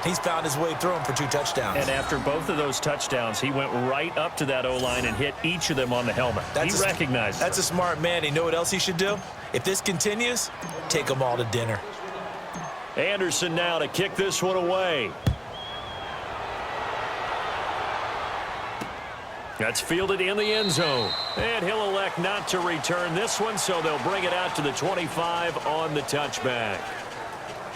He's found his way through them for 2 touchdowns. And after both of those touchdowns, he went right up to that O-line and hit each of them on the helmet. He recognized That's a smart man. You know what else he should do? If this continues, take them all to dinner. Anderson now to kick this one away. That's fielded in the end zone. And he'll elect not to return this one, so they'll bring it out to the 25 on the touchback.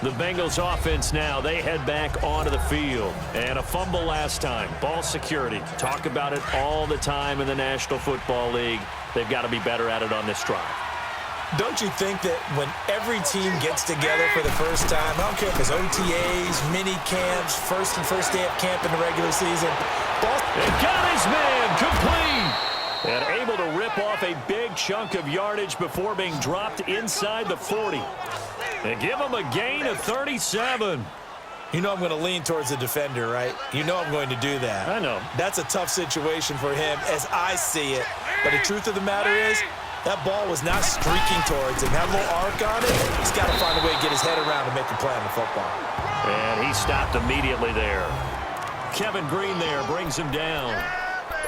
The Bengals offense now, they head back onto the field. And a fumble last time. Ball security. Talk about it all the time in the National Football League. They've got to be better at it on this drive. Don't you think that when every team gets together for the first time, I don't care if it's OTAs, mini camps, first day of camp in the regular season. They got his man complete. And able to rip off a big chunk of yardage before being dropped inside the 40. And give him a gain of 37. You know I'm going to lean towards the defender, right? You know I'm going to do that. I know. That's a tough situation for him as I see it. But the truth of the matter is, that ball was not streaking towards him. That little arc on it, he's got to find a way to get his head around and make a play on the football. And he stopped immediately there. Kevin Green there brings him down.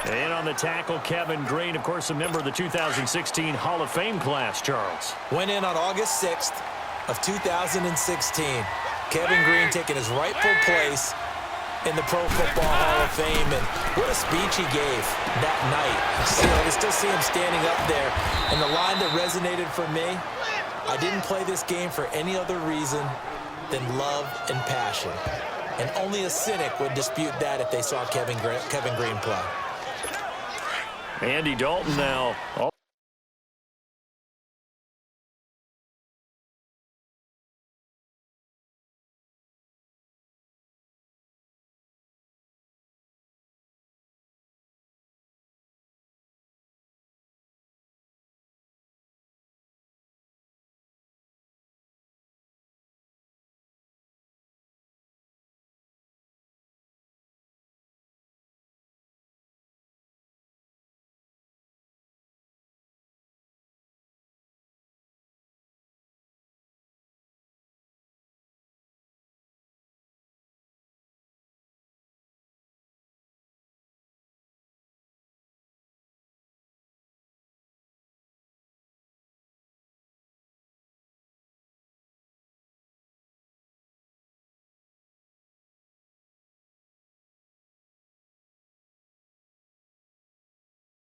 And on the tackle, Kevin Green, of course, a member of the 2016 Hall of Fame class, Charles. Went in on August 6th of 2016. Kevin Green taking his rightful place in the Pro Football Hall of Fame, and what a speech he gave that night. I can still see him standing up there, and the line that resonated for me, I didn't play this game for any other reason than love and passion. And only a cynic would dispute that if they saw Kevin Green play. Andy Dalton now.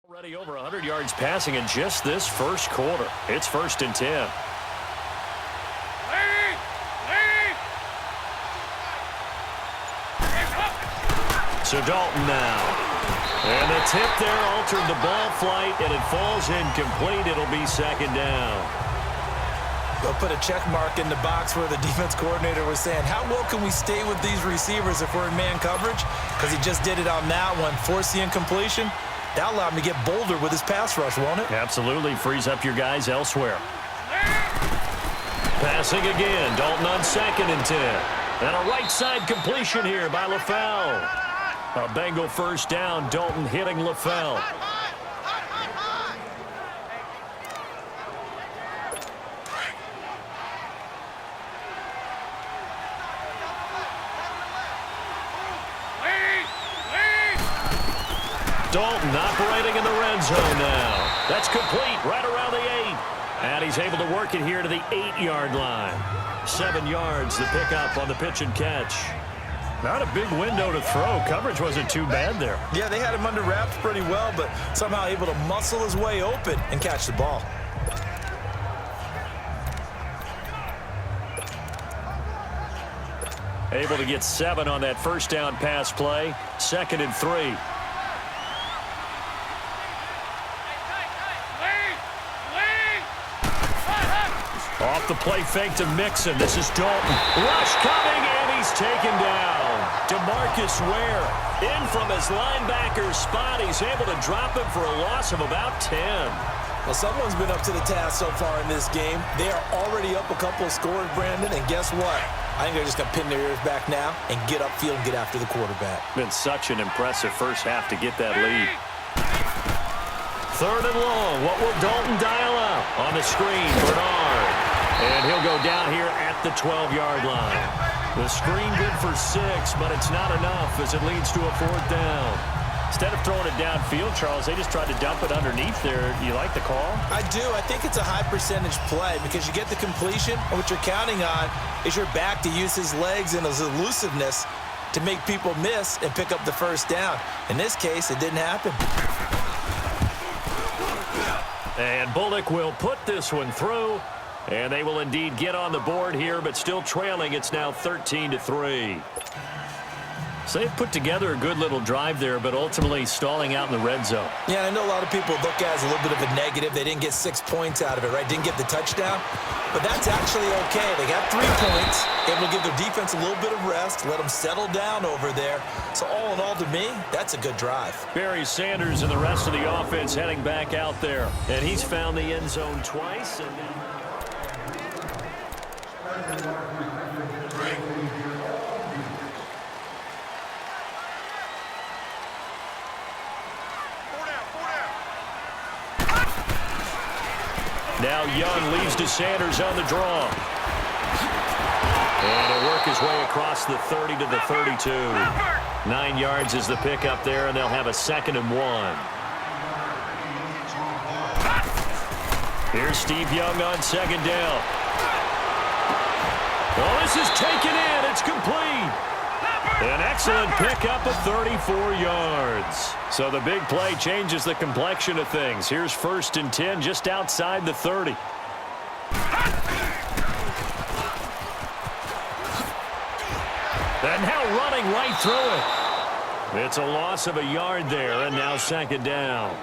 Already over 100 yards passing in just this first quarter. It's 1st and 10. So Dalton now. And the tip there altered the ball flight, and it falls incomplete. It'll be 2nd down. They'll put a check mark in the box where the defense coordinator was saying, how well can we stay with these receivers if we're in man coverage? Because he just did it on that one, forced the incompletion. That'll allow him to get bolder with his pass rush, won't it? Absolutely. Frees up your guys elsewhere. Passing again. Dalton on 2nd and 10. And a right side completion here by LaFell. A Bengal first down. Dalton hitting LaFell. Dalton operating in the red zone now. That's complete right around the 8. And he's able to work it here to the 8-yard line. 7 yards the pickup on the pitch and catch. Not a big window to throw. Coverage wasn't too bad there. Yeah, they had him under wraps pretty well, but somehow able to muscle his way open and catch the ball. Able to get 7 on that first down pass play. 2nd and 3. Off the play fake to Mixon. This is Dalton. Rush coming, and he's taken down. DeMarcus Ware in from his linebacker spot. He's able to drop him for a loss of about 10. Well, someone's been up to the task so far in this game. They are already up a couple of scores, Brandon, and guess what? I think they're just going to pin their ears back now and get upfield and get after the quarterback. Been such an impressive first half to get that lead. 3rd and long. What will Dalton dial up? On the screen, Bernard. And he'll go down here at the 12-yard line. The screen good for 6, but it's not enough as it leads to a 4th down. Instead of throwing it downfield, Charles, they just tried to dump it underneath there. Do you like the call? I do. I think it's a high-percentage play because you get the completion, and what you're counting on is your back to use his legs and his elusiveness to make people miss and pick up the 1st down. In this case, it didn't happen. And Bullock will put this one through, and they will indeed get on the board here, but still trailing. It's now 13-3. So they've put together a good little drive there, but ultimately stalling out in the red zone. Yeah, I know a lot of people look at it as a little bit of a negative. They didn't get 6 points out of it, right? Didn't get the touchdown. But that's actually okay. They got 3 points. Able to give their defense a little bit of rest, let them settle down over there. So all in all, to me, that's a good drive. Barry Sanders and the rest of the offense heading back out there. And he's found the end zone twice. And now Young leads to Sanders on the draw. And he'll work his way across the 30 to the 32. 9 yards is the pickup there, and they'll have a 2nd and 1. Here's Steve Young on 2nd down. Oh, this is taken in. It's complete. An excellent pickup of 34 yards. So the big play changes the complexion of things. Here's 1st and 10 just outside the 30. And now running right through it. It's a loss of a yard there, and now 2nd down.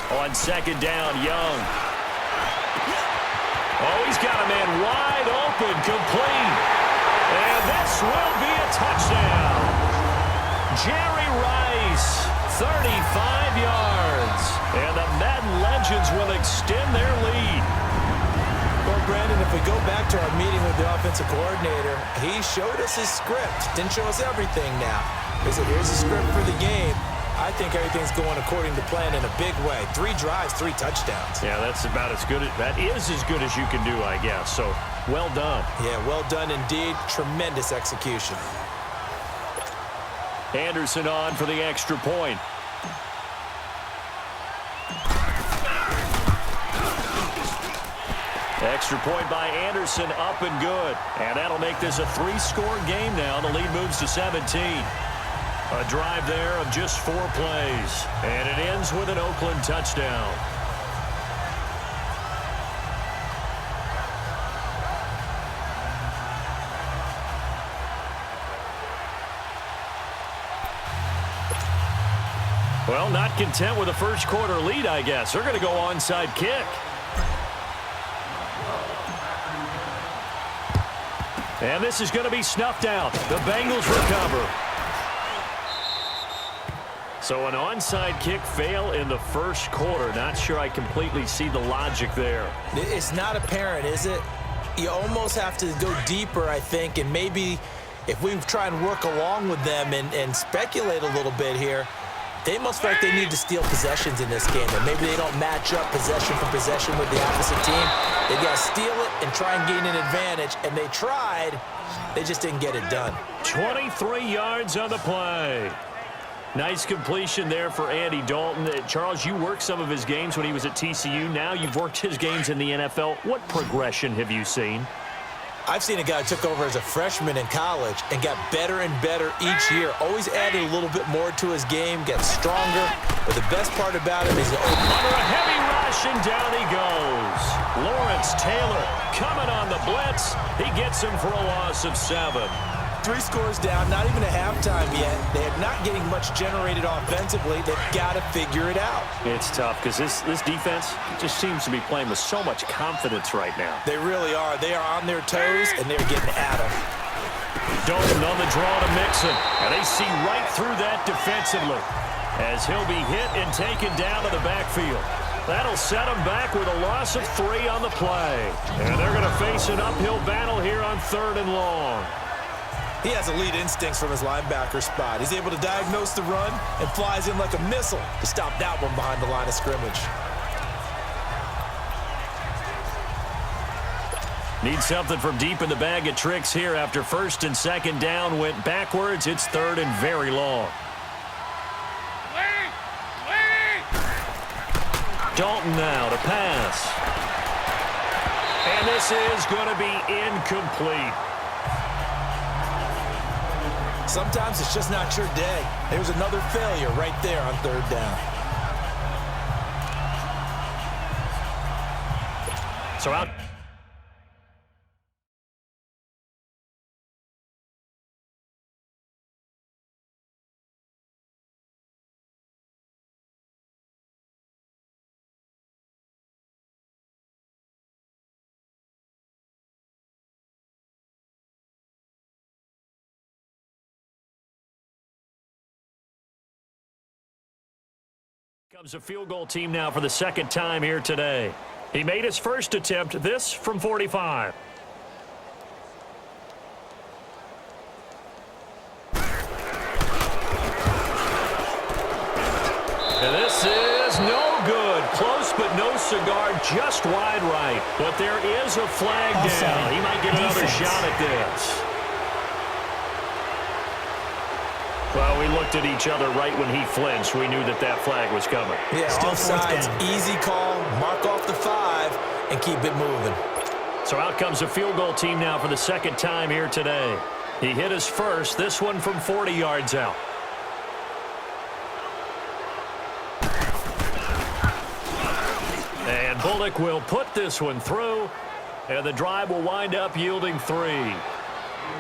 On 2nd down, Young. Oh, he's got a man wide open, complete. And this will be a touchdown. Jerry Rice, 35 yards. And the Madden Legends will extend their lead. Well, Brandon, if we go back to our meeting with the offensive coordinator, he showed us his script. Didn't show us everything now. He said, here's the script for the game. I think everything's going according to plan in a big way. 3 drives, 3 touchdowns. Yeah, that's about as good. That is as good as you can do, I guess. So, well done. Yeah, well done indeed. Tremendous execution. Anderson on for the extra point. Extra point by Anderson, up and good. And that'll make this a 3-score game now. The lead moves to 17. A drive there of just 4 plays. And it ends with an Oakland touchdown. Well, not content with a first-quarter lead, I guess. They're going to go onside kick. And this is going to be snuffed out. The Bengals recover. So an onside kick fail in the first quarter. Not sure I completely see the logic there. It's not apparent, is it? You almost have to go deeper, I think, and maybe if we try and work along with them and speculate a little bit here, they must feel like they need to steal possessions in this game, and maybe they don't match up possession for possession with the opposite team. They got to steal it and try and gain an advantage, and they tried. They just didn't get it done. 23 yards on the play. Nice completion there for Andy Dalton. Charles, you worked some of his games when he was at TCU. Now you've worked his games in the NFL. What progression have you seen? I've seen a guy who took over as a freshman in college and got better and better each year. Always added a little bit more to his game, got stronger. But the best part about him is under a heavy rush, and down he goes. Lawrence Taylor coming on the blitz. He gets him for a loss of 7. 3 scores down, not even a halftime yet. They're not getting much generated offensively. They've got to figure it out. It's tough because this defense just seems to be playing with so much confidence right now. They really are. They are on their toes, and they're getting at them. Dalton on the draw to Mixon, and they see right through that defensively as he'll be hit and taken down to the backfield. That'll set them back with a loss of 3 on the play. And they're going to face an uphill battle here on 3rd and long. He has elite instincts from his linebacker spot. He's able to diagnose the run and flies in like a missile to stop that one behind the line of scrimmage. Need something from deep in the bag of tricks here after 1st and 2nd down went backwards. It's 3rd and very long. Dalton now to pass. And this is going to be incomplete. Sometimes it's just not your day. There's another failure right there on 3rd down. So out. Comes a field goal team now for the 2nd time here today. He made his first attempt, this from 45. And this is no good. Close but no cigar, just wide right. But there is a flag down. He might get another shot at this. Well, we looked at each other right when he flinched. We knew that that flag was coming. Yeah, Still offsides, easy call, mark off the 5, and keep it moving. So out comes a field goal team now for the 2nd time here today. He hit his first, this one from 40 yards out. And Bullock will put this one through, and the drive will wind up yielding 3.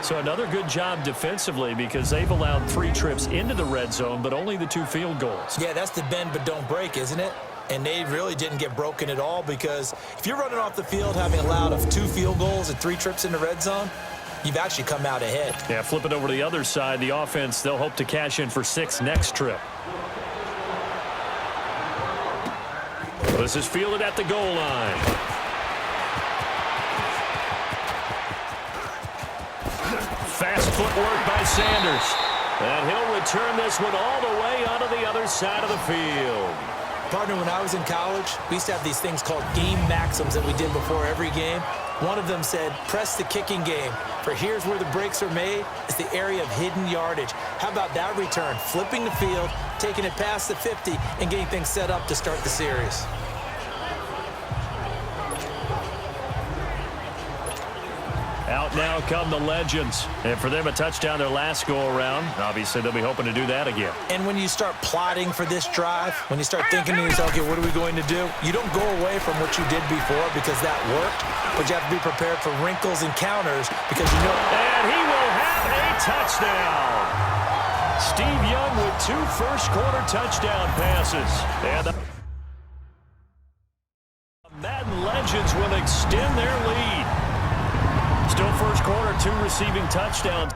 So another good job defensively because they've allowed 3 trips into the red zone, but only the 2 field goals. Yeah, that's the bend but don't break, isn't it? And they really didn't get broken at all because if you're running off the field having allowed 2 field goals and 3 trips in the red zone, you've actually come out ahead. Yeah, flip it over to the other side. The offense, they'll hope to cash in for 6 next trip. This is fielded at the goal line. Fast footwork by Sanders. And he'll return this one all the way onto the other side of the field. Partner, when I was in college, we used to have these things called game maxims that we did before every game. One of them said, press the kicking game. For here's where the breaks are made. It's the area of hidden yardage. How about that return? Flipping the field, taking it past the 50, and getting things set up to start the series. Out now come the legends. And for them, a touchdown their last go-around. Obviously, they'll be hoping to do that again. And when you start plotting for this drive, when you start thinking to yourself, okay, what are we going to do? You don't go away from what you did before because that worked, but you have to be prepared for wrinkles and counters because you know. And he will have a touchdown. Steve Young with 2 first-quarter touchdown passes. And the Madden legends will extend their lead. Still first quarter, 2 receiving touchdowns.